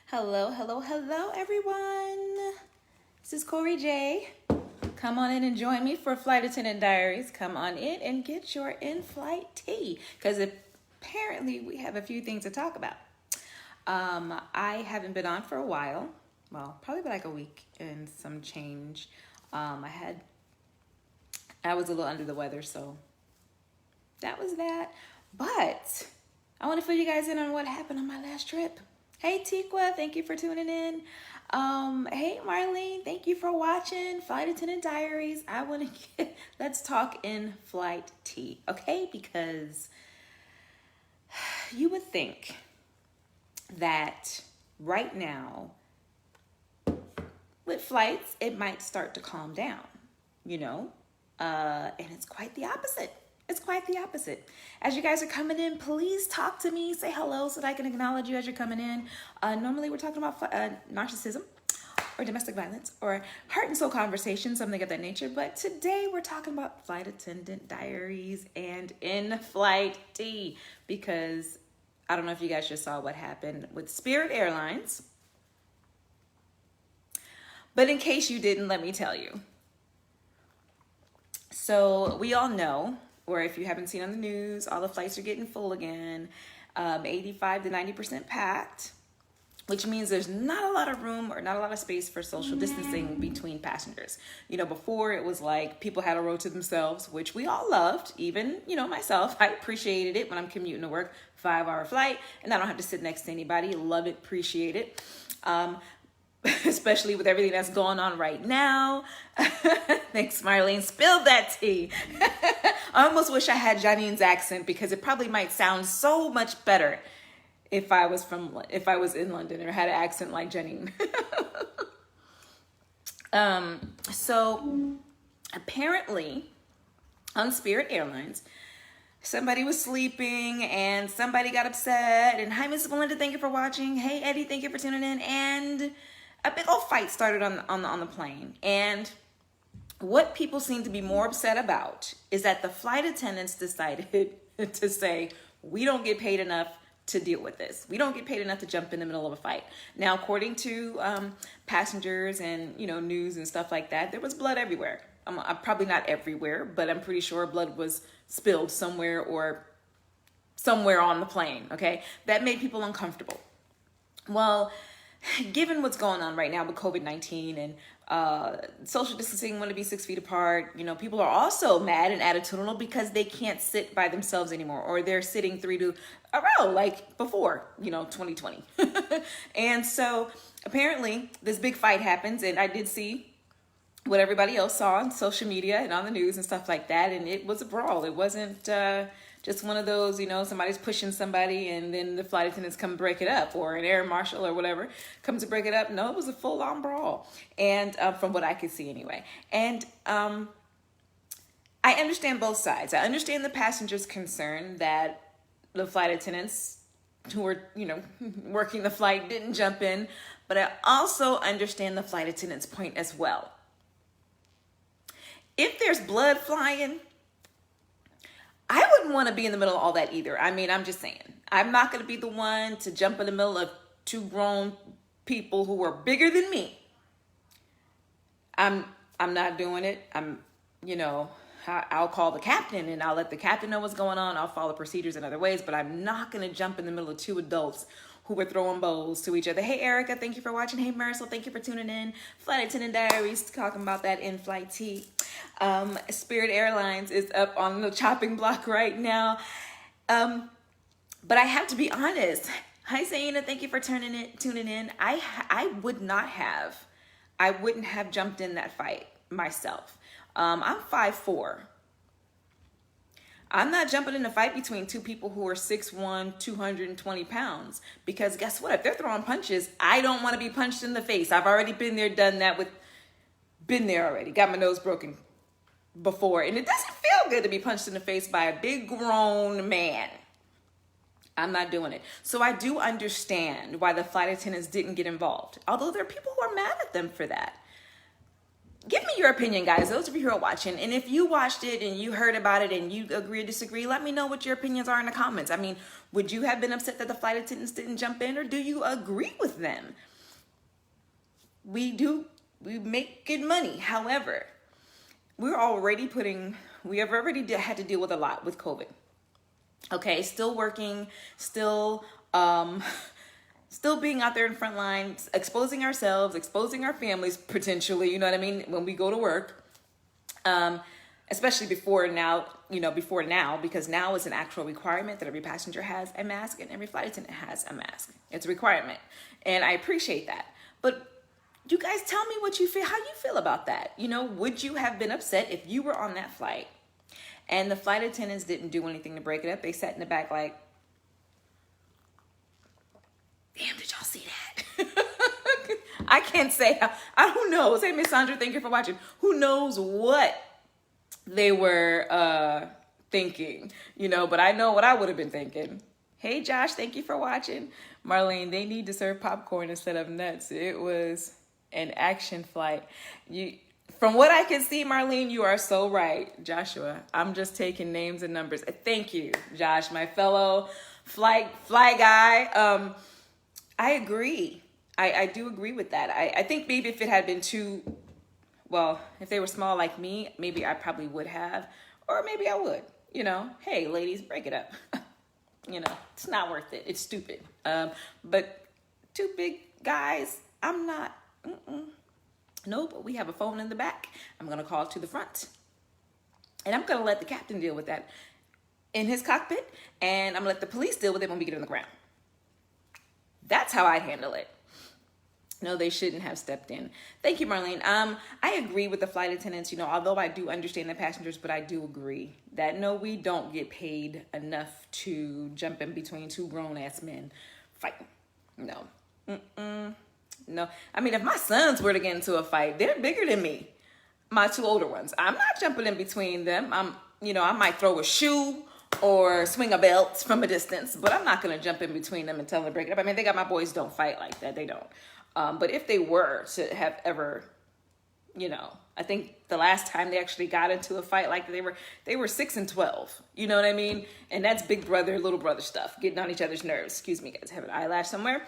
Hello, hello, hello, everyone. This is Corey J. Come on in and join me for Flight Attendant Diaries. Come on in and get your in-flight tea because apparently we have a few things to talk about. I haven't been on for a while. Well, probably like a week and some change. I was a little under the weather, so that was that. But I want to fill you guys in on what happened on my last trip. Hey Tikwa, thank you for tuning in. Hey Marlene, thank you for watching Flight Attendant Diaries. Let's talk in flight tea, okay? Because you would think that right now with flights, it might start to calm down, you know? And it's quite the opposite. It's quite the opposite. As you guys are coming in, please talk to me. Say hello so that I can acknowledge you as you're coming in. Normally we're talking about narcissism or domestic violence or heart and soul conversation, something of that nature. But today we're talking about Flight Attendant Diaries and in-flight tea because I don't know if you guys just saw what happened with Spirit Airlines. But in case you didn't, let me tell you. So we all know, or if you haven't seen on the news, all the flights are getting full again, 85 to 90% packed, which means there's not a lot of room or not a lot of space for social distancing between passengers. You know, before it was like people had a row to themselves, which we all loved, even, myself. I appreciated it when I'm commuting to work, 5-hour flight, and I don't have to sit next to anybody. Love it, appreciate it. Especially with everything that's going on right now. Thanks, Marlene. Spilled that tea. I almost wish I had Janine's accent because it probably might sound so much better if I was in London or had an accent like Janine. So apparently on Spirit Airlines, somebody was sleeping and somebody got upset. And hi, Miss Belinda, thank you for watching. Hey, Eddie, thank you for tuning in. And a big old fight started on the plane. And what people seem to be more upset about is that the flight attendants decided to say, we don't get paid enough to deal with this. We don't get paid enough to jump in the middle of a fight. Now, according to passengers and, news and stuff like that, there was blood everywhere. Probably not everywhere, but I'm pretty sure blood was spilled somewhere or somewhere on the plane, okay? That made people uncomfortable. Well, given what's going on right now with COVID-19 and social distancing, want to be 6 feet apart, people are also mad and attitudinal because they can't sit by themselves anymore, or they're sitting 3 to a row like before, 2020. And so apparently this big fight happens, and I did see what everybody else saw on social media and on the news and stuff like that, and it was a brawl. It wasn't just one of those, somebody's pushing somebody and then the flight attendants come break it up, or an air marshal or whatever comes to break it up. No, it was a full-on brawl, and from what I could see anyway. And I understand both sides. I understand the passengers' concern that the flight attendants who were, working the flight didn't jump in, but I also understand the flight attendants' point as well. If there's blood flying, I wouldn't want to be in the middle of all that either. I mean, I'm just saying. I'm not going to be the one to jump in the middle of 2 grown people who are bigger than me. I'm not doing it. I'll call the captain and I'll let the captain know what's going on. I'll follow procedures in other ways, but I'm not going to jump in the middle of 2 adults who were throwing bowls to each other. Hey, Erica, thank you for watching. Hey, Marisol, thank you for tuning in. Flight Attendant Diaries, talking about that in-flight tea. Spirit Airlines is up on the chopping block right now. But I have to be honest. Hi, Zaina, thank you for tuning in. I wouldn't have jumped in that fight myself. I'm 5'4". I'm not jumping in a fight between 2 people who are 6'1", 220 pounds, because guess what? If they're throwing punches, I don't want to be punched in the face. I've already been there, done that been there already. Got my nose broken before, and it doesn't feel good to be punched in the face by a big grown man. I'm not doing it. So I do understand why the flight attendants didn't get involved, although there are people who are mad at them for that. give me your opinion, guys, those of you who are watching. And if you watched it and you heard about it and you agree or disagree, let me know what your opinions are in the comments. I mean, would you have been upset that the flight attendants didn't jump in, or do you agree with them? We make good money. However, we have already had to deal with a lot with COVID. Okay, still working, still being out there in front lines, exposing ourselves, exposing our families potentially, you know what I mean, when we go to work. Especially before now, because now it's an actual requirement that every passenger has a mask and every flight attendant has a mask. It's a requirement. And I appreciate that. But you guys tell me what you feel, how you feel about that. Would you have been upset if you were on that flight and the flight attendants didn't do anything to break it up? They sat in the back like, damn, did y'all see that? I can't say, I don't know. Say, Miss Sandra, thank you for watching. Who knows what they were thinking, but I know what I would have been thinking. Hey, Josh, thank you for watching. Marlene, they need to serve popcorn instead of nuts. It was an action flight. From what I can see, Marlene, you are so right. Joshua, I'm just taking names and numbers. Thank you, Josh, my fellow fly guy. I agree. I do agree with that. I think maybe if it had been if they were small like me, maybe I probably would have, or maybe I would, hey, ladies, break it up. It's not worth it. It's stupid. But two big guys, I'm not, Nope, we have a phone in the back. I'm going to call to the front. And I'm going to let the captain deal with that in his cockpit. And I'm going to let the police deal with it when we get on the ground. That's how I'd handle it. No, they shouldn't have stepped in. Thank you, Marlene. I agree with the flight attendants, although I do understand the passengers, but I do agree that no, we don't get paid enough to jump in between two grown-ass men fighting. No. No. I mean, if my sons were to get into a fight, they're bigger than me. My two older ones. I'm not jumping in between them. I might throw a shoe or swing a belt from a distance, but I'm not going to jump in between them and tell them to break it up. I mean, my boys don't fight like that. They don't. But if they were to have ever, I think the last time they actually got into a fight like that, they were 6 and 12. You know what I mean? And that's big brother, little brother stuff, getting on each other's nerves. Excuse me, guys, I have an eyelash somewhere.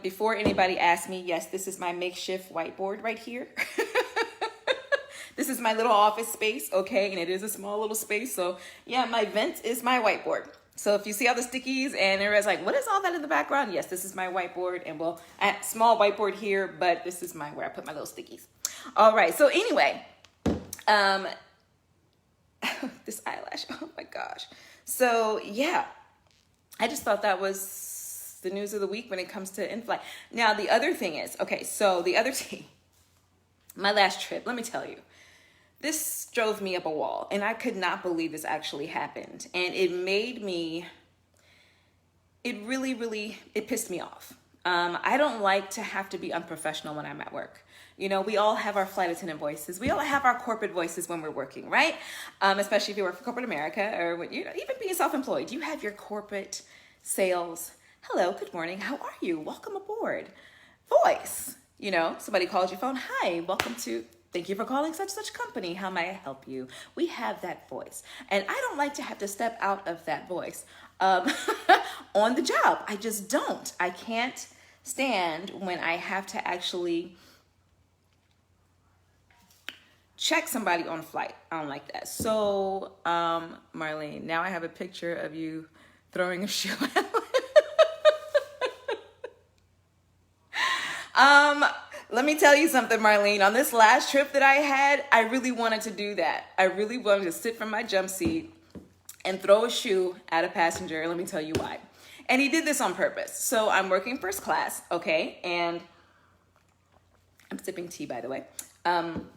Before anybody asks me, yes, this is my makeshift whiteboard right here. This is my little office space, okay? And it is a small little space. So yeah, my vent is my whiteboard. So if you see all the stickies and everybody's like, what is all that in the background? Yes, this is my whiteboard. And I have a small whiteboard here, but this is where I put my little stickies. All right, so anyway, this eyelash, oh my gosh. So yeah, I just thought that was the news of the week when it comes to Inflight. Now, the other thing is, my last trip, let me tell you, this drove me up a wall, and I could not believe this actually happened. And it pissed me off. I don't like to have to be unprofessional when I'm at work. We all have our flight attendant voices. We all have our corporate voices when we're working, right? Especially if you work for corporate America or even being self-employed. You have your corporate sales. Hello, good morning. How are you? Welcome aboard. Voice. Somebody calls your phone. Hi, thank you for calling such company. How may I help you? We have that voice. And I don't like to have to step out of that voice on the job. I just don't. I can't stand when I have to actually check somebody on a flight. I don't like that. So, Marlene, now I have a picture of you throwing a shoe at Let me tell you something, Marlene. On this last trip that I had, I really wanted to do that. I really wanted to sit from my jump seat and throw a shoe at a passenger. Let me tell you why. And he did this on purpose. So I'm working first class, okay? And I'm sipping tea, by the way. I'm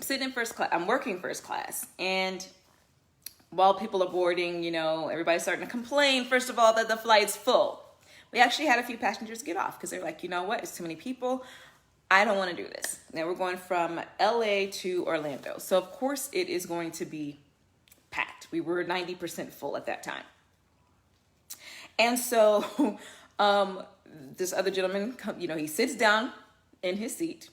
sitting in first class. I'm working first class. And while people are boarding, everybody's starting to complain, first of all, that the flight's full. We actually had a few passengers get off because they're like, you know what? It's too many people. I don't want to do this. Now we're going from LA to Orlando. So of course it is going to be packed. We were 90% full at that time. And so this other gentleman, he sits down in his seat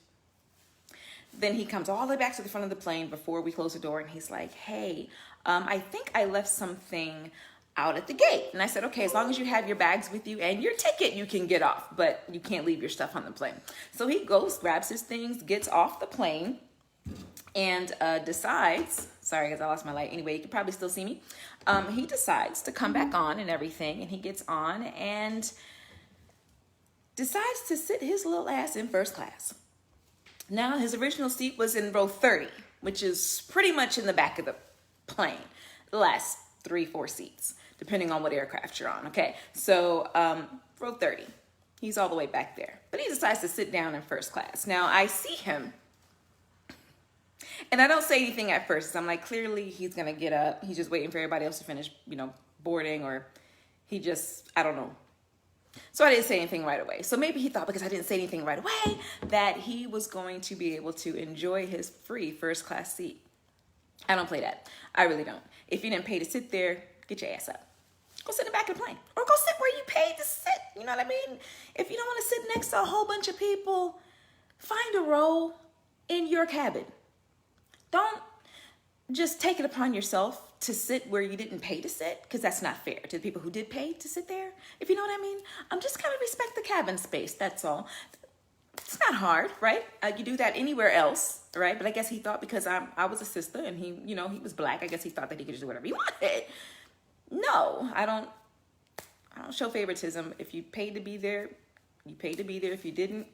then he comes all the way back to the front of the plane before we close the door, and he's like, hey, I think I left something out at the gate. And I said, okay, as long as you have your bags with you and your ticket, you can get off, but you can't leave your stuff on the plane. So he goes, grabs his things, gets off the plane, and decides, sorry guys, I lost my light. Anyway, you can probably still see me. He decides to come back on and everything, and he gets on and decides to sit his little ass in first class. Now, his original seat was in row 30, which is pretty much in the back of the plane, the last 3-4 seats, depending on what aircraft you're on, okay? So, row 30, he's all the way back there. But he decides to sit down in first class. Now, I see him, and I don't say anything at first. I'm like, clearly he's gonna get up. He's just waiting for everybody else to finish, boarding, or he just, I don't know. So I didn't say anything right away. So maybe he thought because I didn't say anything right away that he was going to be able to enjoy his free first class seat. I don't play that. I really don't. If you didn't pay to sit there, get your ass up. Go sit in the back of the plane. Or go sit where you paid to sit. You know what I mean? If you don't want to sit next to a whole bunch of people, find a row in your cabin. Don't just take it upon yourself to sit where you didn't pay to sit, because that's not fair to the people who did pay to sit there, if you know what I mean. Just kind of respect the cabin space, that's all. It's not hard, right? You do that anywhere else, right? But I guess he thought because I was a sister and he was black, I guess he thought that he could just do whatever he wanted. No, I don't show favoritism. If you paid to be there, you paid to be there. If you didn't,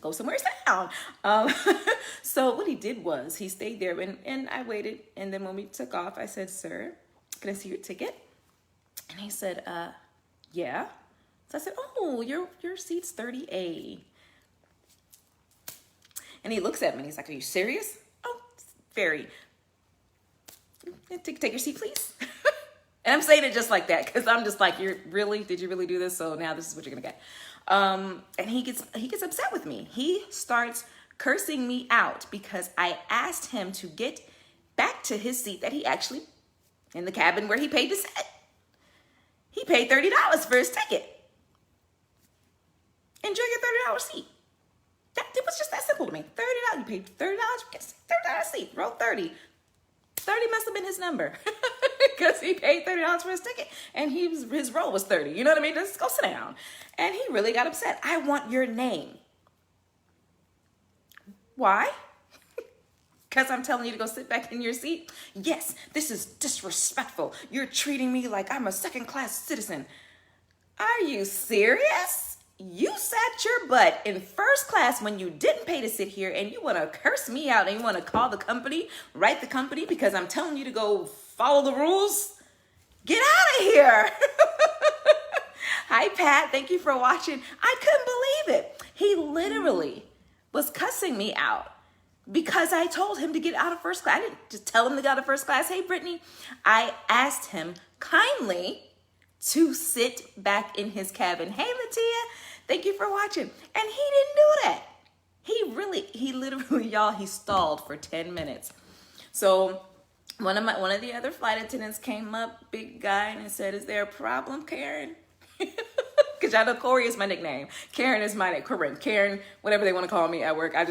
go somewhere down. So what he did was he stayed there and I waited. And then when we took off, I said, sir, can I see your ticket? And he said, yeah. So I said, oh, your seat's 30A. And he looks at me and he's like, are you serious? Oh, very. Take your seat, please. And I'm saying it just like that because I'm just like, did you really do this? So now this is what you're gonna get. And he gets upset with me. He starts cursing me out because I asked him to get back to his seat that he actually, in the cabin where he paid to sit. He paid $30 for his ticket. Enjoy your $30 seat. It was just that simple to me. $30, you paid $30, you get $30 seat, row 30. 30 must have been his number because he paid $30 for his ticket and his row was 30. You know what I mean? Just go sit down. And he really got upset. I want your name. Why? Because I'm telling you to go sit back in your seat? Yes, this is disrespectful. You're treating me like I'm a second-class citizen. Are you serious? You sat your butt in first class when you didn't pay to sit here and you want to curse me out and you want to call the company, write the company because I'm telling you to go follow the rules? Get out of here. Hi, Pat. Thank you for watching. I couldn't believe it. He literally was cussing me out because I told him to get out of first class. I didn't just tell him to get out of first class. Hey, Brittany, I asked him kindly to sit back in his cabin. Hey, Latia, thank you for watching. And he didn't do that. He literally, y'all, he stalled for 10 minutes. So one of the other flight attendants came up, big guy, and said, is there a problem, Karen? Because y'all know Corey is my nickname. Karen is my name. Karen, whatever they want to call me at work. I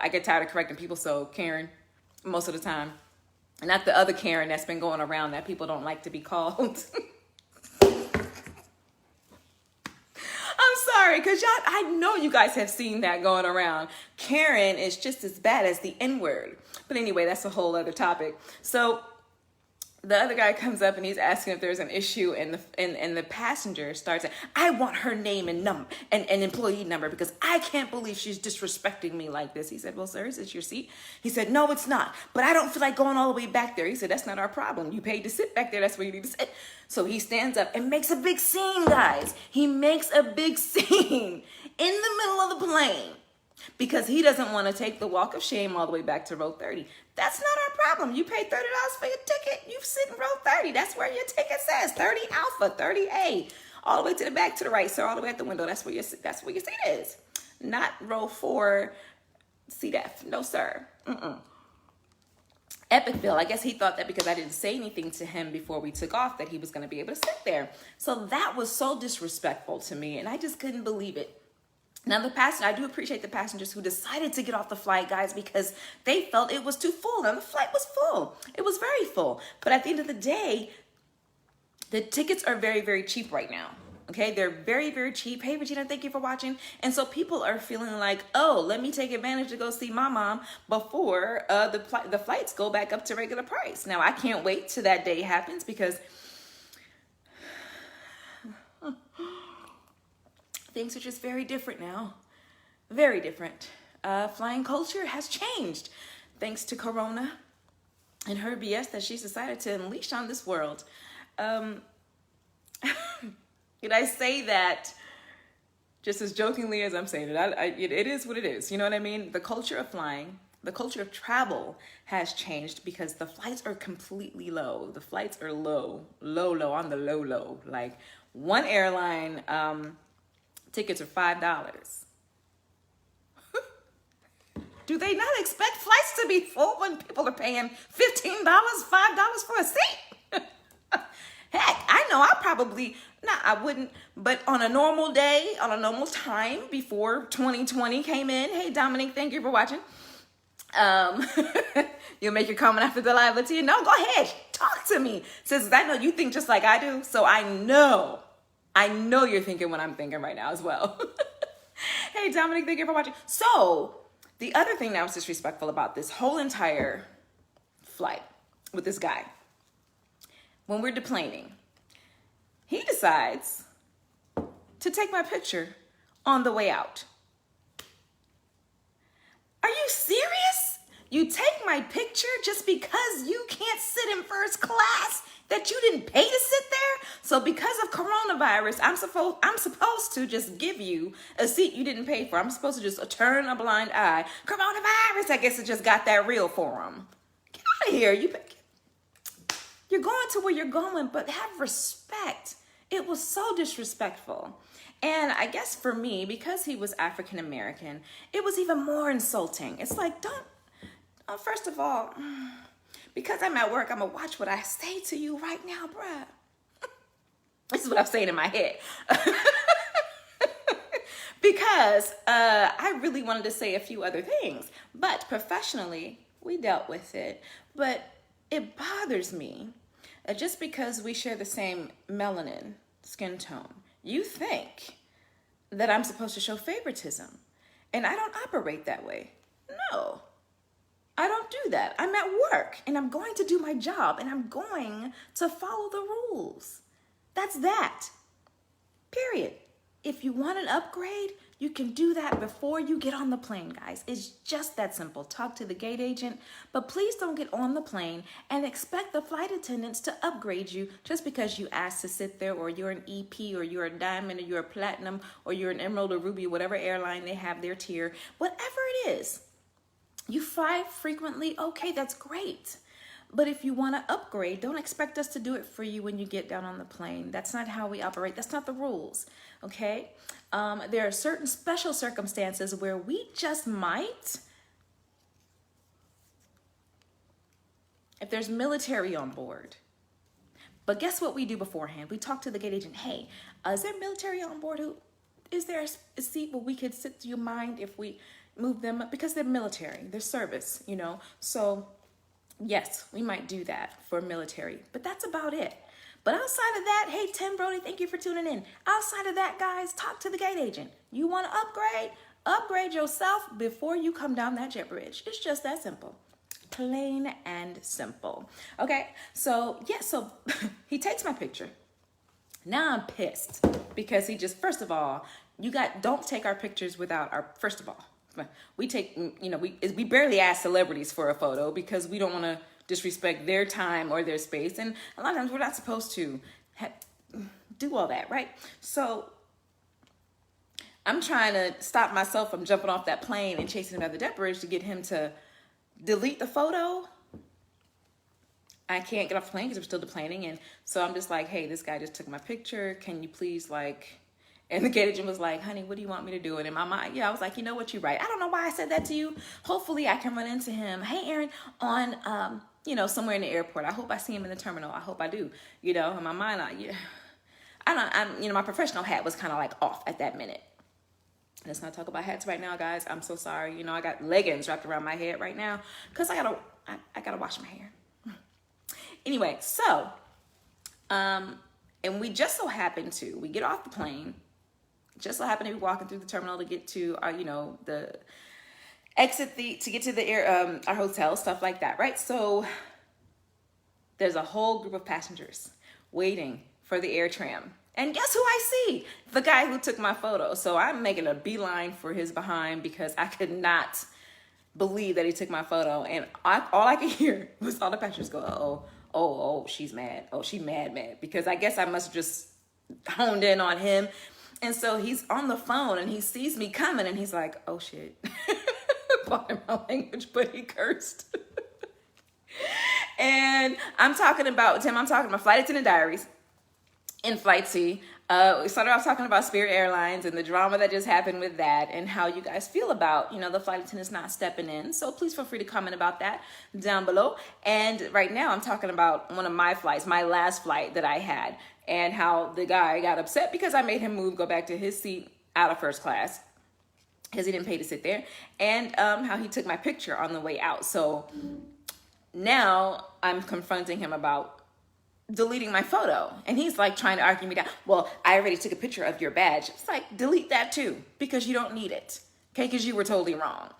get tired of correcting people, so Karen, most of the time. Not the other Karen that's been going around that people don't like to be called. I'm sorry, because I know you guys have seen that going around. Karen is just as bad as the N-word. But anyway, that's a whole other topic. So the other guy comes up and he's asking if there's an issue, and the passenger starts saying, I want her name and number and employee number because I can't believe she's disrespecting me like this. He said, well, sir, is this your seat? He said, no, it's not, but I don't feel like going all the way back there. He said, that's not our problem. You paid to sit back there. That's where you need to sit. So he stands up and makes a big scene, guys. He makes a big scene in the middle of the plane because he doesn't want to take the walk of shame all the way back to row 30. That's not our problem. You paid $30 for your ticket. You sit in row 30. That's where your ticket says 30 Alpha, 30A, all the way to the back to the right, sir, all the way at the window. That's where your seat is. Not row 4, seat F. No, sir. Epicville, I guess he thought that because I didn't say anything to him before we took off that he was going to be able to sit there. So that was so disrespectful to me, and I just couldn't believe it. Now, I do appreciate the passengers who decided to get off the flight, guys, because they felt it was too full. Now, the flight was full. It was very full. But at the end of the day, the tickets are very, very cheap right now. Okay, they're very, very cheap. Hey, Regina, thank you for watching. And so people are feeling like, oh, let me take advantage to go see my mom before the flights go back up to regular price. Now, I can't wait till that day happens because things are just very different now. Very different. Flying culture has changed thanks to Corona and her BS that she's decided to unleash on this world. Did I say that just as jokingly as I'm saying it? It is what it is. You know what I mean? The culture of flying, the culture of travel has changed because the flights are completely low. The flights are low, on the low. Like one airline tickets are $5. Do they not expect flights to be full when people are paying $15, $5 for a seat? Heck, I know I wouldn't, but on a normal day, on a normal time before 2020 came in, hey, Dominic, thank you for watching. You'll make your comment after the live, Latia. No, go ahead, talk to me. Since I know you think just like I do, so I know you're thinking what I'm thinking right now as well. Hey, Dominic, thank you for watching. So, the other thing that was disrespectful about this whole entire flight with this guy, when we're deplaning, he decides to take my picture on the way out. Are you serious? You take my picture just because you can't sit in first class that you didn't pay to sit there? So because of coronavirus, I'm supposed to just give you a seat you didn't pay for. I'm supposed to just turn a blind eye. Coronavirus, I guess it just got that real for him. Get out of here. You're going to where you're going, but have respect. It was so disrespectful. And I guess for me, because he was African American, it was even more insulting. It's like, first of all, because I'm at work, I'm going to watch what I say to you right now, bruh. This is what I'm saying in my head. Because I really wanted to say a few other things. But professionally, we dealt with it. But it bothers me that just because we share the same melanin skin tone, you think that I'm supposed to show favoritism. And I don't operate that way. No, I don't do that. I'm at work and I'm going to do my job and I'm going to follow the rules. That's that. Period. If you want an upgrade, you can do that before you get on the plane, guys. It's just that simple. Talk to the gate agent, but please don't get on the plane and expect the flight attendants to upgrade you just because you asked to sit there, or you're an EP, or you're a diamond, or you're a platinum, or you're an emerald or ruby, whatever airline they have their tier. Whatever it is, you fly frequently, okay, that's great. But if you want to upgrade, don't expect us to do it for you when you get down on the plane. That's not how we operate. That's not the rules, okay? There are certain special circumstances where we just might, if there's military on board. But guess what we do beforehand? We talk to the gate agent. Hey, is there military on board? Is there a seat where we could sit? Do you mind if we move them up? Because they're military, they're service, you know? So yes, we might do that for military, but that's about it. But outside of that, hey, Tim Brody, thank you for tuning in. Outside of that, guys, talk to the gate agent. You want to upgrade? Upgrade yourself before you come down that jet bridge. It's just that simple. Plain and simple. Okay, so yeah, so he takes my picture. Now I'm pissed because he just, first of all, don't take our pictures without our, first of all, we take, you know, we barely ask celebrities for a photo because we don't want to disrespect their time or their space. And a lot of times we're not supposed to do all that, right? So I'm trying to stop myself from jumping off that plane and chasing him at the jet bridge to get him to delete the photo. I can't get off the plane because we're still deplaning. And so I'm just like, hey, this guy just took my picture. Can you please, like, and the gate agent was like, honey, what do you want me to do? And in my mind, yeah, I was like, you know what, you're right. I don't know why I said that to you. Hopefully I can run into him. Hey, Aaron, on, you know, somewhere in the airport. I hope I see him in the terminal. I hope I do. You know, in my mind, you know, my professional hat was kind of like off at that minute. Let's not talk about hats right now, guys. I'm so sorry. You know, I got leggings wrapped around my head right now because I gotta wash my hair. Anyway, so, and we just so happen to, we get off the plane, just so happen to be walking through the terminal to get to our, you know, the exit, to get to the air, our hotel, stuff like that, right? So there's a whole group of passengers waiting for the air tram. And guess who I see? The guy who took my photo. So I'm making a beeline for his behind because I could not believe that he took my photo. And all I could hear was all the passengers go, oh, she's mad. Oh, she mad. Because I guess I must have just honed in on him. And so he's on the phone and he sees me coming and he's like, oh shit. Pardon my language, but he cursed. And I'm talking about Flight Attendant Diaries. Inflight. We started off talking about Spirit Airlines and the drama that just happened with that and how you guys feel about, you know, the flight attendants not stepping in. So please feel free to comment about that down below. And right now I'm talking about one of my flights, my last flight that I had, and how the guy got upset because I made him go back to his seat out of first class because he didn't pay to sit there, and how he took my picture on the way out. So now I'm confronting him about deleting my photo, and he's like trying to argue me down. Well, I already took a picture of your badge. It's like, delete that too, because you don't need it, okay? Because you were totally wrong.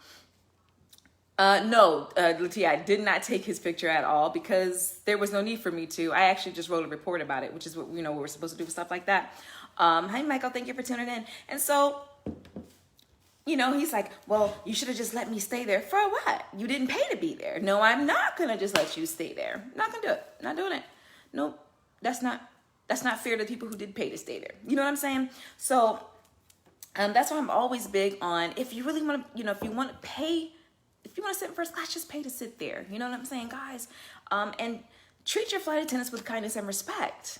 No, Latia, I did not take his picture at all because there was no need for me to. I actually just wrote a report about it, which is what, you know, what we're supposed to do with stuff like that. Hi, Michael, thank you for tuning in. And so, you know, he's like, well, you should have just let me stay there. For what? You didn't pay to be there. No, I'm not going to just let you stay there. Not going to do it. Not doing it. Nope, that's not fair to the people who did pay to stay there. You know what I'm saying? So that's why I'm always big on, if you really want to, you know, if you want to sit in first class, just pay to sit there. You know what I'm saying, guys? And treat your flight attendants with kindness and respect.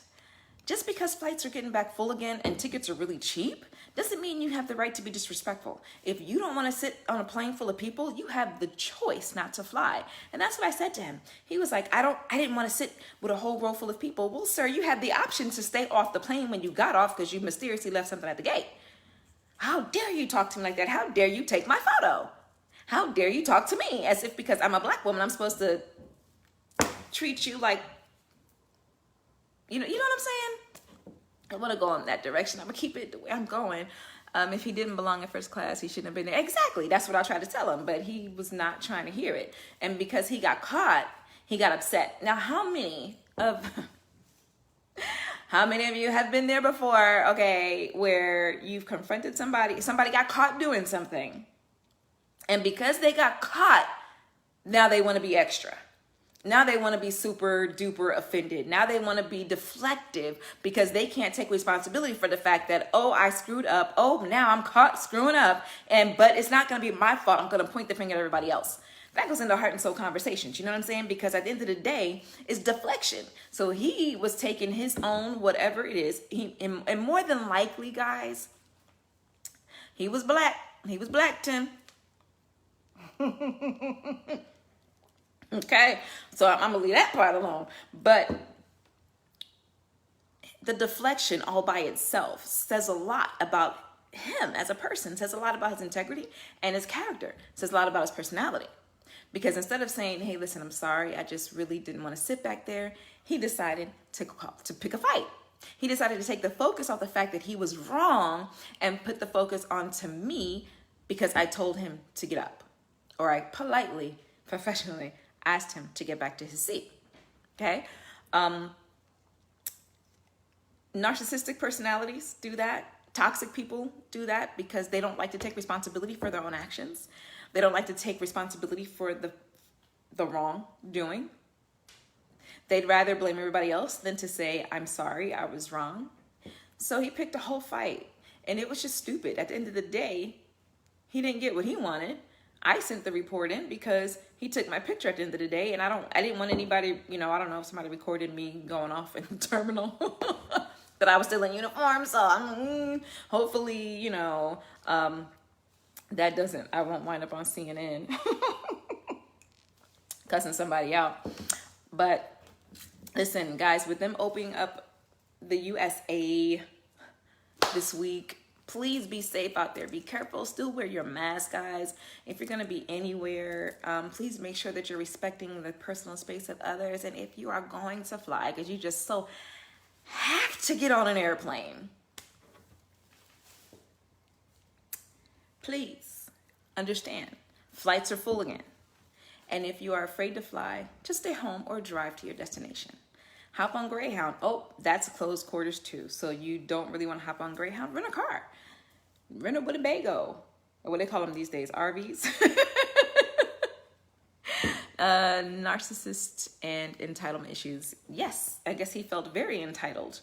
Just because flights are getting back full again and tickets are really cheap doesn't mean you have the right to be disrespectful. If you don't want to sit on a plane full of people, you have the choice not to fly. And that's what I said to him. He was like, I didn't want to sit with a whole row full of people. Well, sir, you had the option to stay off the plane when you got off because you mysteriously left something at the gate. How dare you talk to me like that? How dare you take my photo? How dare you talk to me as if because I'm a black woman, I'm supposed to treat you like, you know what I'm saying? I want to go in that direction. I'm going to keep it the way I'm going. If he didn't belong in first class, he shouldn't have been there. Exactly. That's what I tried to tell him, but he was not trying to hear it. And because he got caught, he got upset. Now, how many of you have been there before, okay, where you've confronted somebody got caught doing something, and because they got caught, now they want to be extra. Now they want to be super duper offended. Now they want to be deflective because they can't take responsibility for the fact that, oh, I screwed up. Oh, now I'm caught screwing up. But it's not going to be my fault. I'm going to point the finger at everybody else. That goes into heart and soul conversations. You know what I'm saying? Because at the end of the day, it's deflection. So he was taking his own, whatever it is. And more than likely, guys, he was black. He was black, Tim. Okay, so I'm going to leave that part alone. But the deflection all by itself says a lot about him as a person, says a lot about his integrity and his character, says a lot about his personality. Because instead of saying, hey, listen, I'm sorry, I just really didn't want to sit back there, he decided to pick a fight. He decided to take the focus off the fact that he was wrong and put the focus onto me because I told him to get up. Or I politely, professionally asked him to get back to his seat. Okay? Narcissistic personalities do that. Toxic people do that because they don't like to take responsibility for their own actions. They don't like to take responsibility for the wrongdoing. They'd rather blame everybody else than to say, I'm sorry, I was wrong. So he picked a whole fight, and it was just stupid. At the end of the day, he didn't get what he wanted. I sent the report in because he took my picture at the end of the day, and I didn't want anybody, I don't know if somebody recorded me going off in the terminal, but I was still in uniform, so hopefully, that I won't wind up on CNN cussing somebody out. But listen, guys, with them opening up the USA this week, Please be safe out there. Be careful. Still wear your mask, guys. If you're going to be anywhere, please make sure that you're respecting the personal space of others. And if you are going to fly, because you just so have to get on an airplane, please understand, flights are full again. And if you are afraid to fly, just stay home or drive to your destination. Hop on Greyhound. Oh, that's closed quarters too. So you don't really want to hop on Greyhound. Rent a car. Rent a Winnebago. Or what they call them these days, RVs. Narcissist and entitlement issues. Yes, I guess he felt very entitled.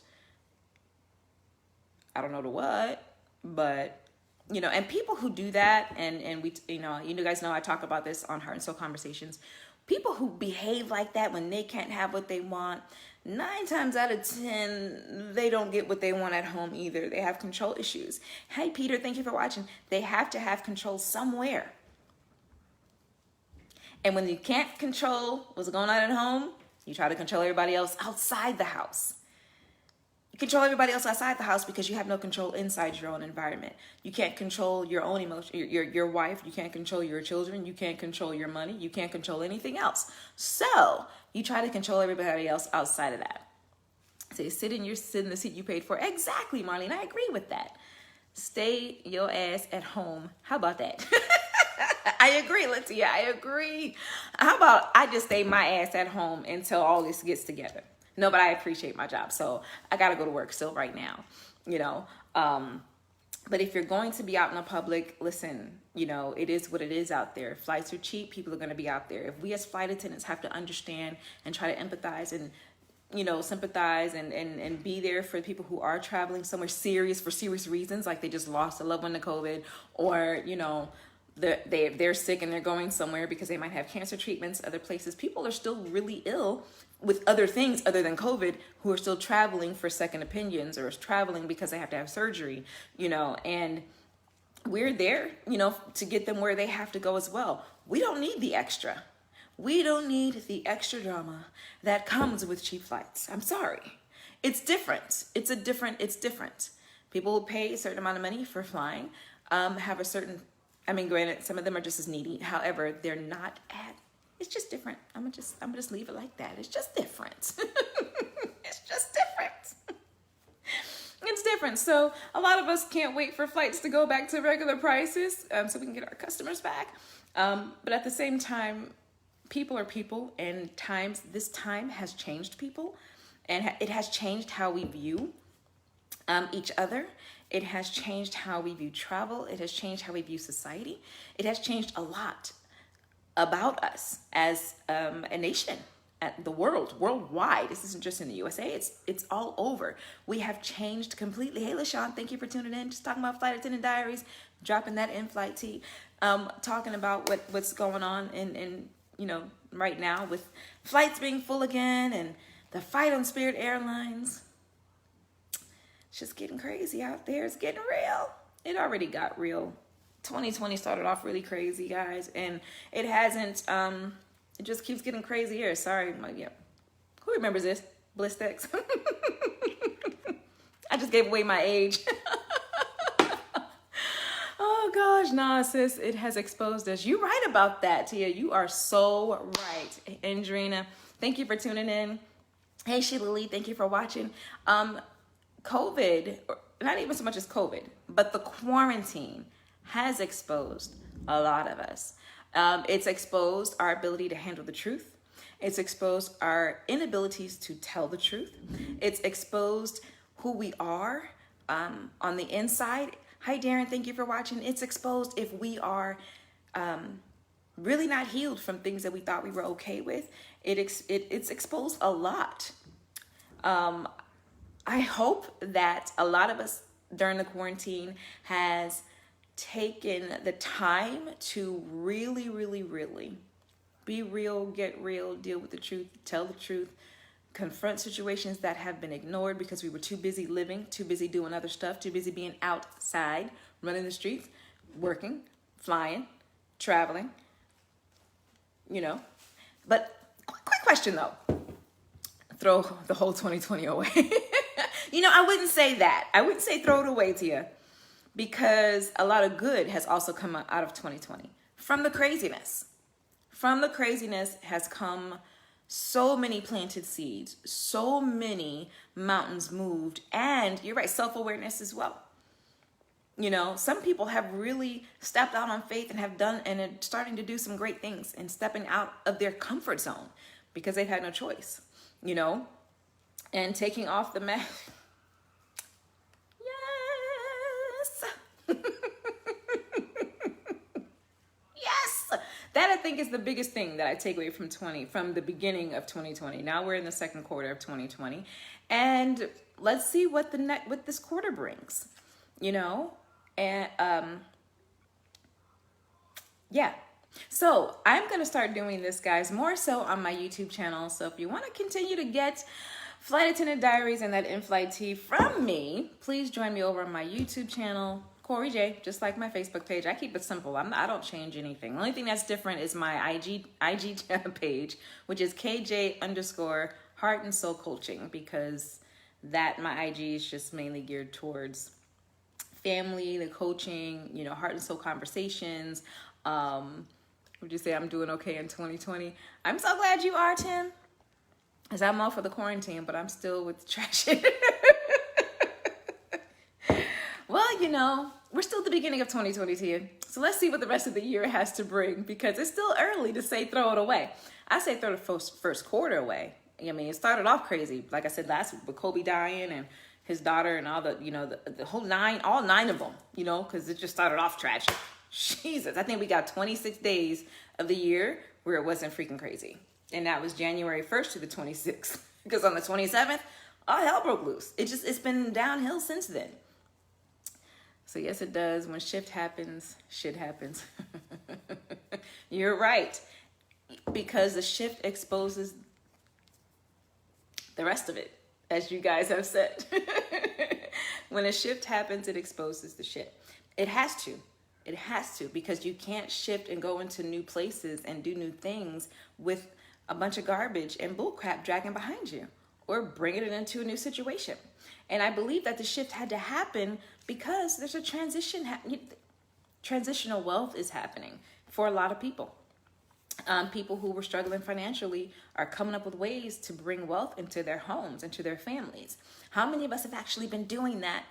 I don't know to what, but you know, and people who do that, and we, you guys know I talk about this on Heart and Soul Conversations. People who behave like that when they can't have what they want, 9 times out of 10, they don't get what they want at home either. They have control issues. Hey, Peter, thank you for watching. They have to have control somewhere. And when you can't control what's going on at home, you try to control everybody else outside the house. You control everybody else outside the house because you have no control inside your own environment. You can't control your own emotion, your wife. You can't control your children. You can't control your money. You can't control anything else. So you try to control everybody else outside of that. So you sit in the seat you paid for. Exactly, Marlene. I agree with that. Stay your ass at home. How about that? I agree, Latia. I agree. How about I just stay my ass at home until all this gets together? No, but I appreciate my job, so I gotta go to work still right now, you know. But if you're going to be out in the public, listen, you know, it is what it is out there. Flights are cheap. People are going to be out there. If we as flight attendants have to understand and try to empathize and, you know, sympathize and be there for people who are traveling somewhere serious for serious reasons, like they just lost a loved one to COVID, or, you know, they're sick and they're going somewhere because they might have cancer treatments, other places. People are still really ill with other things other than COVID, who are still traveling for second opinions or traveling because they have to have surgery, you know, and we're there, you know, to get them where they have to go as well. We don't need the extra. We don't need the extra drama that comes with cheap flights. I'm sorry. It's different. It's different. People who pay a certain amount of money for flying have a certain, I mean, granted, some of them are just as needy. However, they're not at, it's just different. I'm gonna just leave it like that. It's just different. It's just different. It's different. So a lot of us can't wait for flights to go back to regular prices so we can get our customers back. But at the same time, people are people, and this time has changed people, and it has changed how we view each other. It has changed how we view travel. It has changed how we view society. It has changed a lot about us as a nation, at the worldwide. This isn't just in the USA. It's all over. We have changed completely. Hey, LaShawn, thank you for tuning in. Just talking about Flight Attendant Diaries, dropping that Inflight tea, talking about what's going on in you know, right now with flights being full again and the fight on Spirit Airlines. It's just getting crazy out there. It's getting real. It already got real. 2020 started off really crazy, guys, and it hasn't. It just keeps getting crazier. Sorry, who remembers this? Blistex. I just gave away my age. Oh gosh, nah, sis, it has exposed us. You're right about that, Tia. You are so right. Andrina, thank you for tuning in. Hey, Sheila Lee, thank you for watching. COVID, not even so much as COVID, but the quarantine has exposed a lot of us. It's exposed our ability to handle the truth. It's exposed our inabilities to tell the truth. It's exposed who we are on the inside. Hi, Darren. Thank you for watching. It's exposed if we are really not healed from things that we thought we were okay with. It's exposed a lot. I hope that a lot of us during the quarantine has taken the time to really, really, really be real, get real, deal with the truth, tell the truth, confront situations that have been ignored because we were too busy living, too busy doing other stuff, too busy being outside, running the streets, working, flying, traveling, you know. But quick question though, throw the whole 2020 away. You know, I wouldn't say that. I wouldn't say throw it away to you. because a lot of good has also come out of 2020 from the craziness. From the craziness has come so many planted seeds, so many mountains moved, and you're right, self-awareness as well. You know, some people have really stepped out on faith and have done and are starting to do some great things and stepping out of their comfort zone because they've had no choice, you know, and taking off the mask. Yes. Yes. That I think is the biggest thing that I take away from the beginning of 2020. Now we're in the second quarter of 2020, and let's see what what this quarter brings, you know. And yeah, so I'm going to start doing this, guys, more so on my YouTube channel. So if you want to continue to get Flight Attendant Diaries and that in-flight tea from me, please join me over on my YouTube channel, Corey J, just like my Facebook page. I keep it simple. I don't change anything. The only thing that's different is my IG page, which is KJ_Heart and Soul Coaching, because my IG is just mainly geared towards family, the coaching, you know, heart and soul conversations. Would you say I'm doing okay in 2020? I'm so glad you are, Tim, because I'm off for the quarantine, but I'm still with the trash. Well, you know, we're still at the beginning of 2022, so let's see what the rest of the year has to bring, because it's still early to say throw it away. I say throw the first quarter away. I mean, it started off crazy, like I said last week, with Kobe dying and his daughter and all the, you know, the whole all nine of them, you know, because it just started off tragic. Jesus, I think we got 26 days of the year where it wasn't freaking crazy. And that was January 1st to the 26th. Because on the 27th, all hell broke loose. It's been downhill since then. So yes, it does. When shift happens, shit happens. You're right. Because the shift exposes the rest of it, as you guys have said. When a shift happens, it exposes the shit. It has to. It has to, because you can't shift and go into new places and do new things with a bunch of garbage and bullcrap dragging behind you, or bringing it into a new situation. And I believe that the shift had to happen because there's a transition. Transitional wealth is happening for a lot of people. People who were struggling financially are coming up with ways to bring wealth into their homes, into their families. How many of us have actually been doing that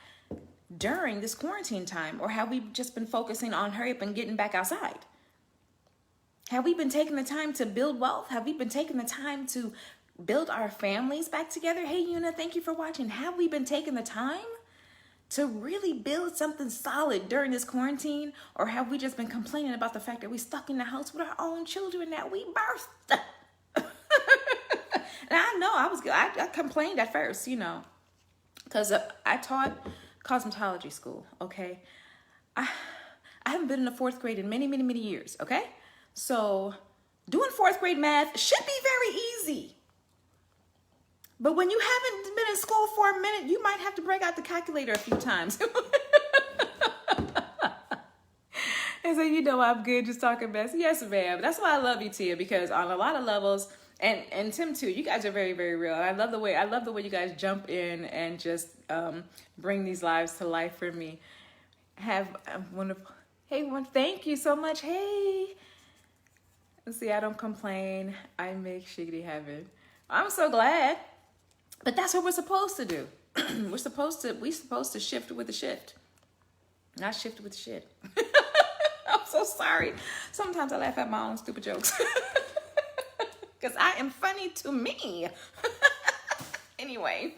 during this quarantine time? Or have we just been focusing on hurry up and getting back outside? Have we been taking the time to build wealth? Have we been taking the time to build our families back together? Hey, Una, thank you for watching. Have we been taking the time to really build something solid during this quarantine? Or have we just been complaining about the fact that we're stuck in the house with our own children that we birthed? And I know I complained at first, you know, because I taught cosmetology school, okay? I haven't been in the fourth grade in many, many, many years, okay? So doing fourth grade math should be very easy. But when you haven't been in school for a minute, you might have to break out the calculator a few times. And so, you know, I'm good just talking mess. Yes, ma'am. That's why I love you, Tia, because on a lot of levels, and Tim too, you guys are very, very real. And I love the way you guys jump in and just bring these lives to life for me. Have a wonderful, thank you so much. Hey. See, I don't complain. I make shiggity heaven. I'm so glad. But that's what we're supposed to do. We're supposed to shift with the shift. Not shift with the shit. I'm so sorry. Sometimes I laugh at my own stupid jokes. Because I am funny to me. Anyway.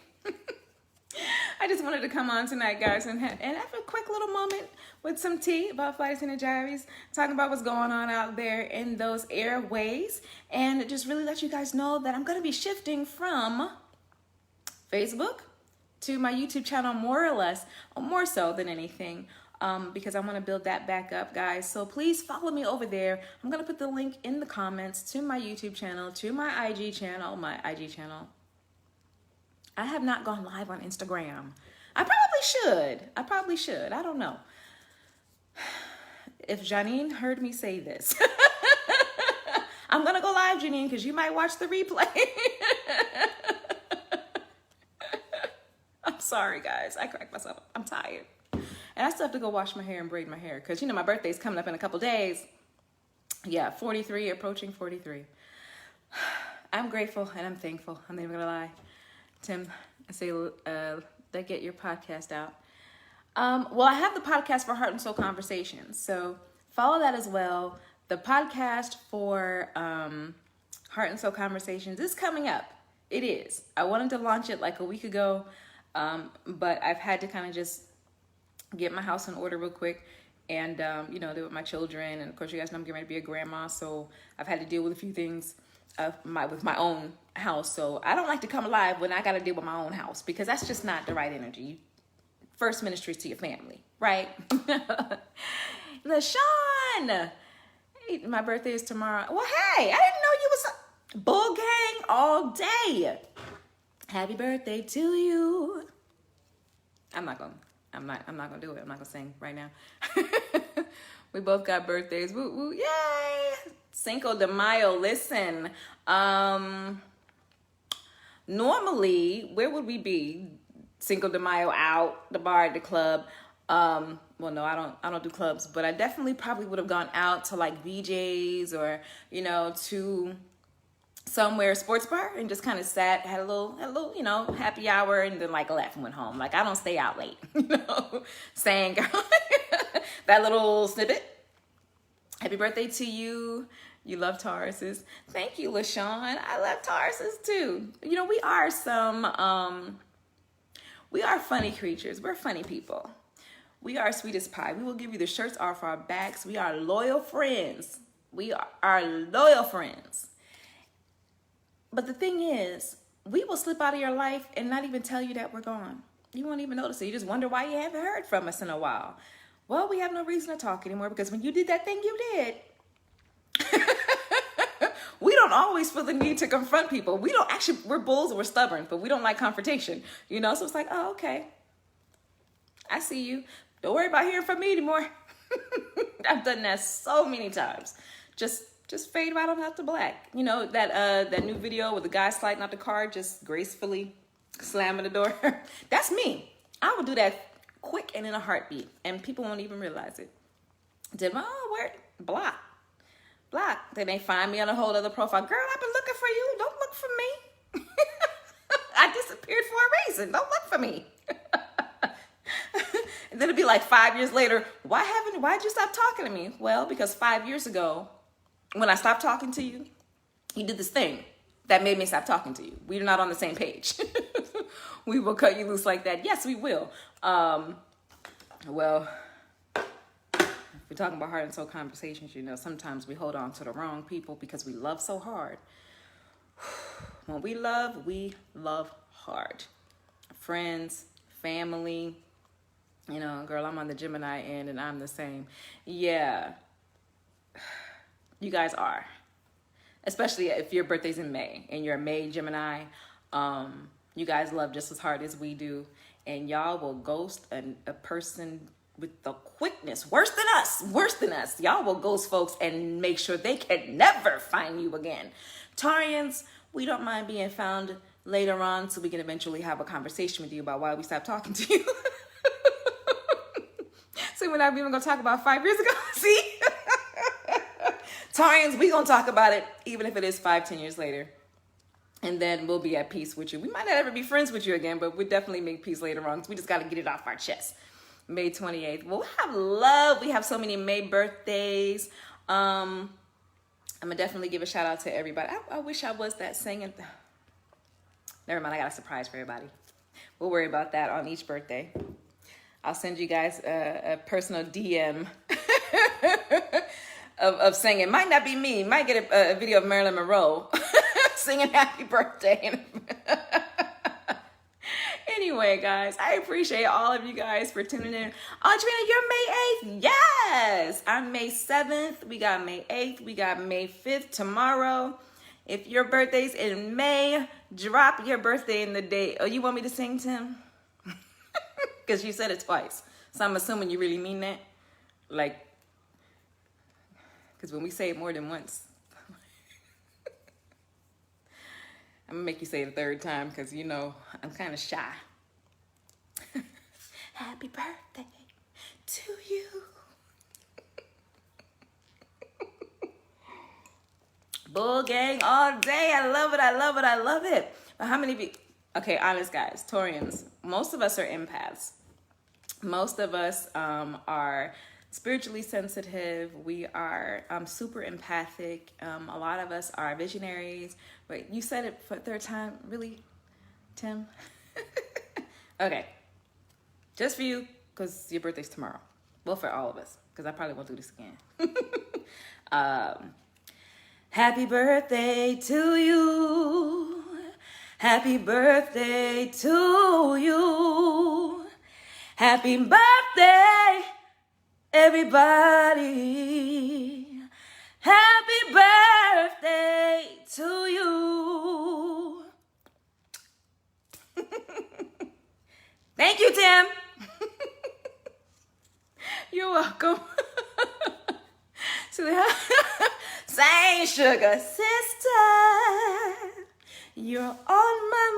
I just wanted to come on tonight, guys, and have a quick little moment with some tea about Flight Attendant Diaries, talking about what's going on out there in those airways, and just really let you guys know that I'm going to be shifting from Facebook to my YouTube channel, more or less, or more so than anything, because I want to build that back up, guys. So please follow me over there. I'm going to put the link in the comments to my YouTube channel, to my IG channel, I have not gone live on Instagram. I probably should. I don't know. If Janine heard me say this, I'm going to go live, Janine, because you might watch the replay. I'm sorry, guys. I cracked myself up. I'm tired. And I still have to go wash my hair and braid my hair because, you know, my birthday's coming up in a couple days. Yeah, 43, approaching 43. I'm grateful and I'm thankful. I'm not even going to lie. Tim, I say, that get your podcast out. Well, I have the podcast for Heart and Soul Conversations. So follow that as well. The podcast for Heart and Soul Conversations is coming up. It is. I wanted to launch it like a week ago, but I've had to kind of just get my house in order real quick and, you know, deal with my children. And of course, you guys know I'm getting ready to be a grandma. So I've had to deal with a few things with my own house. So I don't like to come live when I got to deal with my own house because that's just not the right energy. First ministry to your family, right? LaShawn, hey, my birthday is tomorrow. Well, hey, I didn't know you was bull gang all day. Happy birthday to you. I'm not gonna do it. I'm not gonna sing right now. We both got birthdays. Woo woo, yay! Cinco de Mayo. Listen, normally, where would we be? Cinco de Mayo out, the bar, at the club. Well, no, I don't do clubs, but I definitely probably would have gone out to like VJ's or, you know, to somewhere, sports bar, and just kind of sat, had a little, you know, happy hour, and then like left and went home. Like I don't stay out late, you know, saying that little snippet. Happy birthday to you. You love Tauruses. Thank you, LaShawn. I love Tauruses too. You know, we are funny creatures. We're funny people. We are sweet as pie. We will give you the shirts off our backs. We are loyal friends. We are loyal friends. But the thing is, we will slip out of your life and not even tell you that we're gone. You won't even notice it. You just wonder why you haven't heard from us in a while. Well, we have no reason to talk anymore because when you did that thing you did, we don't always feel the need to confront people. We're bulls and we're stubborn, but we don't like confrontation, you know? So it's like, oh, okay. I see you. Don't worry about hearing from me anymore. I've done that so many times. Just fade right on out to black. You know, that new video with the guy sliding out the car, just gracefully slamming the door. That's me. I would do that quick and in a heartbeat, and people won't even realize it. Where? Block. Then they find me on a whole other profile. Girl, I've been looking for you. Don't look for me. I disappeared for a reason. Don't look for me. And then it'll be like 5 years later. Why'd you stop talking to me? Well, because 5 years ago, when I stopped talking to you, you did this thing that made me stop talking to you. We're not on the same page. We will cut you loose like that. Yes, we will. Well, if we're talking about heart and soul conversations, you know, sometimes we hold on to the wrong people because we love so hard. When we love hard. Friends, family, you know, girl, I'm on the Gemini end and I'm the same. Yeah, you guys are. Especially if your birthday's in May and you're a May Gemini. You guys love just as hard as we do. And y'all will ghost a person with the quickness. Worse than us. Y'all will ghost folks and make sure they can never find you again. Taurians, we don't mind being found later on so we can eventually have a conversation with you about why we stopped talking to you. So we're not even going to talk about 5 years ago. See? Taurians, we going to talk about it even if it is 5-10 years later. And then we'll be at peace with you. We might not ever be friends with you again, but we'll definitely make peace later on. We just got to get it off our chest. May 28th. Well, we have love. We have so many May birthdays. I'm going to definitely give a shout out to everybody. I wish I was that singing. Never mind. I got a surprise for everybody. We'll worry about that on each birthday. I'll send you guys a personal DM of singing. Might not be me. Might get a video of Marilyn Monroe singing happy birthday. Anyway, guys, I appreciate all of you guys for tuning in. Trina, you're May 8th. Yes, I'm May 7th. We got May 8th. We got May 5th tomorrow. If your birthday's in May, drop your birthday in the date. Oh, you want me to sing, Tim? Because you said it twice. So I'm assuming you really mean that. Like, because when we say it more than once, I'm going to make you say it a third time because, you know, I'm kind of shy. Happy birthday to you. Bull gang all day. I love it. I love it. I love it. But how many of you, okay, honest guys, Taurians, most of us are empaths. Most of us are spiritually sensitive. We are super empathic. A lot of us are visionaries. Wait, you said it for a third time? Really, Tim? Okay. Just for you, because your birthday's tomorrow. Well, for all of us, because I probably won't do this again. Happy birthday to you. Happy birthday to you. Happy birthday, everybody. Happy birthday to you. Thank you, Tim. You're welcome. Say, sugar sister, you're on my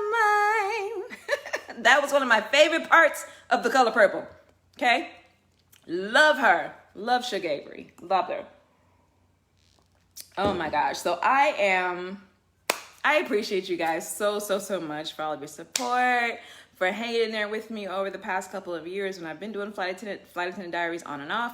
mind. That was one of my favorite parts of The Color Purple. Okay? Love her. Love Sugar Avery. Love her. Oh my gosh. So I appreciate you guys so much for all of your support, for hanging in there with me over the past couple of years when I've been doing Flight Attendant Diaries on and off.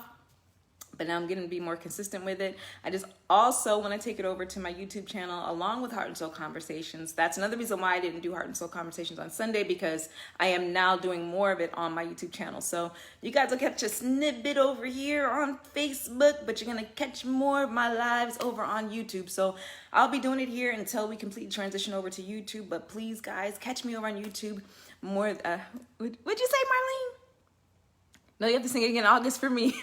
But now I'm going to be more consistent with it. I just also want to take it over to my YouTube channel along with Heart and Soul Conversations. That's another reason why I didn't do Heart and Soul Conversations on Sunday, because I am now doing more of it on my YouTube channel. So you guys will catch a snippet over here on Facebook, but you're going to catch more of my lives over on YouTube. So I'll be doing it here until we completely transition over to YouTube. But please, guys, catch me over on YouTube more. What'd you say, Marlene? No, you have to sing it again in August for me.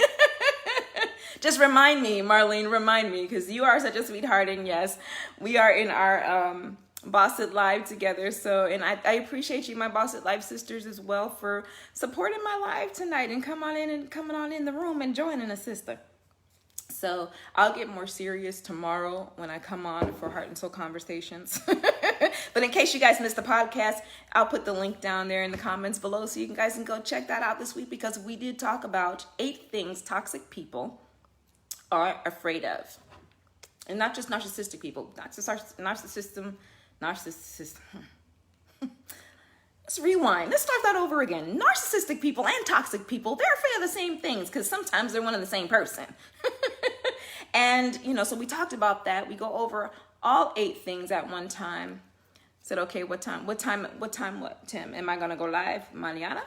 Just remind me, Marlene, remind me, because you are such a sweetheart. And yes, we are in our Boss It Live together. So, and I appreciate you, my Boss It Live sisters, as well, for supporting my live tonight and coming on in the room and joining a sister. So I'll get more serious tomorrow when I come on for Heart and Soul Conversations. But in case you guys missed the podcast, I'll put the link down there in the comments below so you guys can go check that out this week, because we did talk about 8 things toxic people are afraid of. And not just narcissistic people, narcissism. Let's rewind. Let's start that over again. Narcissistic people and toxic people, they're afraid of the same things, because sometimes they're one and the same person. And, so we talked about that. We go over all 8 things at one time. Said, okay, what time, Tim? Am I going to go live mañana?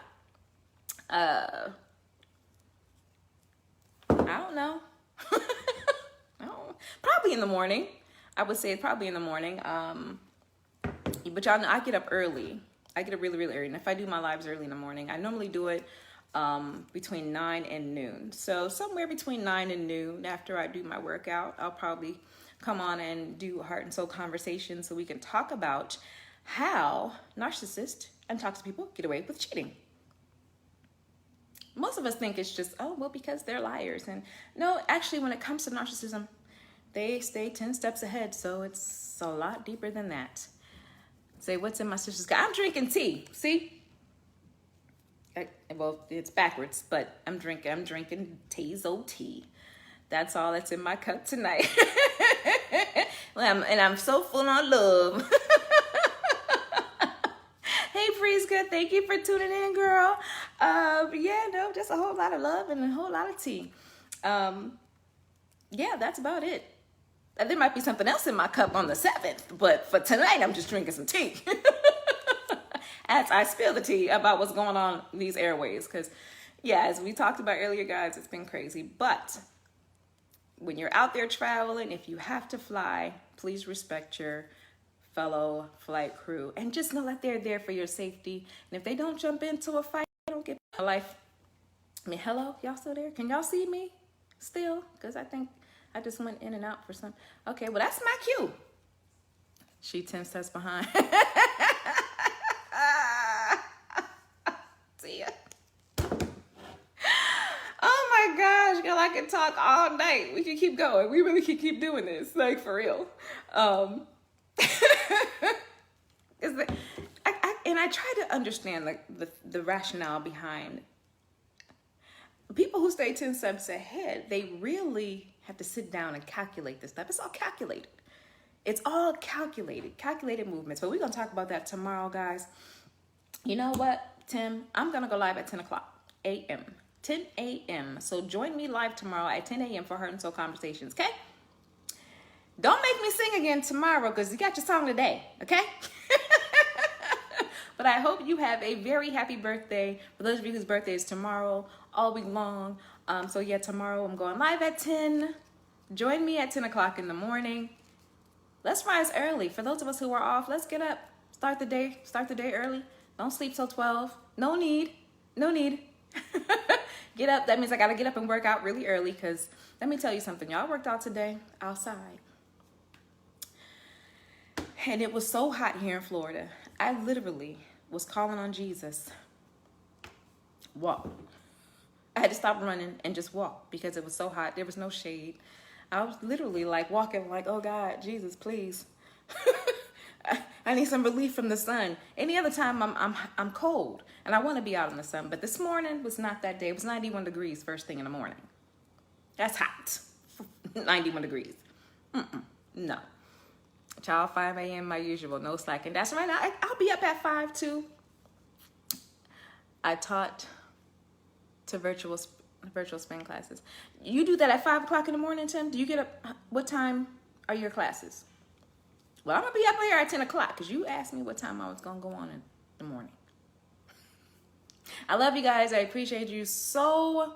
I don't know. Probably in the morning. I would say probably in the morning. But y'all know I get up early. I get up really early. And if I do my lives early in the morning, I normally do it between 9 and noon. So somewhere between 9 and noon, after I do my workout, I'll probably come on and do Heart and Soul Conversations so we can talk about how narcissists and toxic people get away with cheating. Most of us think it's just, because they're liars. And no, actually, when it comes to narcissism, they stay 10 steps ahead. So it's a lot deeper than that. Say, what's in my sister's cup? I'm drinking tea. See? Well, it's backwards, but I'm drinking Tazo tea. That's all that's in my cup tonight. And I'm so full on love. Hey, Friska, thank you for tuning in, girl. Just a whole lot of love and a whole lot of tea. That's about it. There might be something else in my cup on the 7th, but for tonight, I'm just drinking some tea. As I spill the tea about what's going on in these airways. Because, as we talked about earlier, guys, it's been crazy. But when you're out there traveling, if you have to fly, please respect your fellow flight crew. And just know that they're there for your safety. And if they don't jump into a fight, they don't get a life. Hello? Y'all still there? Can y'all see me still? Because I think I just went in and out for some. Okay, well, that's my cue. She 10 steps behind. See ya. Oh my gosh, girl, I can talk all night. We can keep going. We really can keep doing this, like, for real. And I try to understand, like, the rationale behind. people who stay 10 steps ahead, they really have to sit down and calculate this stuff. It's all calculated. It's all calculated movements. But we're going to talk about that tomorrow, guys. You know what, Tim? I'm going to go live at 10 o'clock a.m. 10 a.m. So join me live tomorrow at 10 a.m. for Heart and Soul Conversations, okay? Don't make me sing again tomorrow because you got your song today, okay? But I hope you have a very happy birthday. For those of you whose birthday is tomorrow, all week long. So yeah, tomorrow I'm going live at 10. Join me at 10 o'clock in the morning. Let's rise early. For those of us who are off, let's get up. Start the day early. Don't sleep till 12. No need. Get up. That means I got to get up and work out really early because let me tell you something. Y'all worked out today outside. And it was so hot here in Florida. I literally was calling on Jesus. Walk. I had to stop running and just walk because it was so hot. There was no shade. I was literally like walking like, oh God, Jesus, please. I need some relief from the sun. Any other time I'm cold and I want to be out in the sun. But this morning was not that day. It was 91 degrees first thing in the morning. That's hot. 91 degrees. No. Child, 5 a.m. my usual, no slacking. That's right. I'll be up at 5 too. I taught to virtual spin classes. You do that at 5 o'clock in the morning, Tim? Do you get up? What time are your classes? Well, I'm gonna be up here at 10 o'clock because you asked me what time I was gonna go on in the morning. I love you guys. I appreciate you so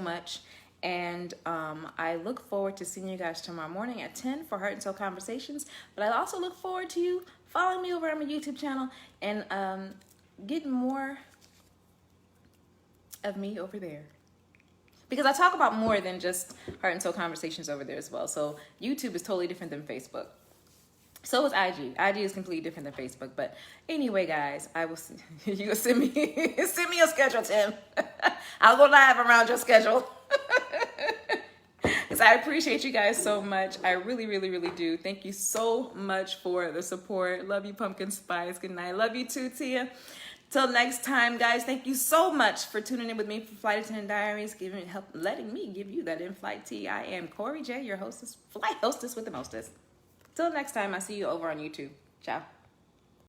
much. And I look forward to seeing you guys tomorrow morning at 10 for Heart and Soul Conversations. But I also look forward to you following me over on my YouTube channel and getting more of me over there. Because I talk about more than just Heart and Soul Conversations over there as well. So YouTube is totally different than Facebook. So is IG. IG is completely different than Facebook. But anyway, guys, I will. You send me your schedule, Tim. I'll go live around your schedule. Because I appreciate you guys so much. I really do. Thank you so much for the support. Love you, Pumpkin Spice. Good night. Love you too, Tia. Till next time, guys. Thank you so much for tuning in with me for Flight Attendant Diaries, letting me give you that in-flight tea. I am Corey J, your hostess, flight hostess with the mostest. Till next time, I see you over on YouTube. Ciao.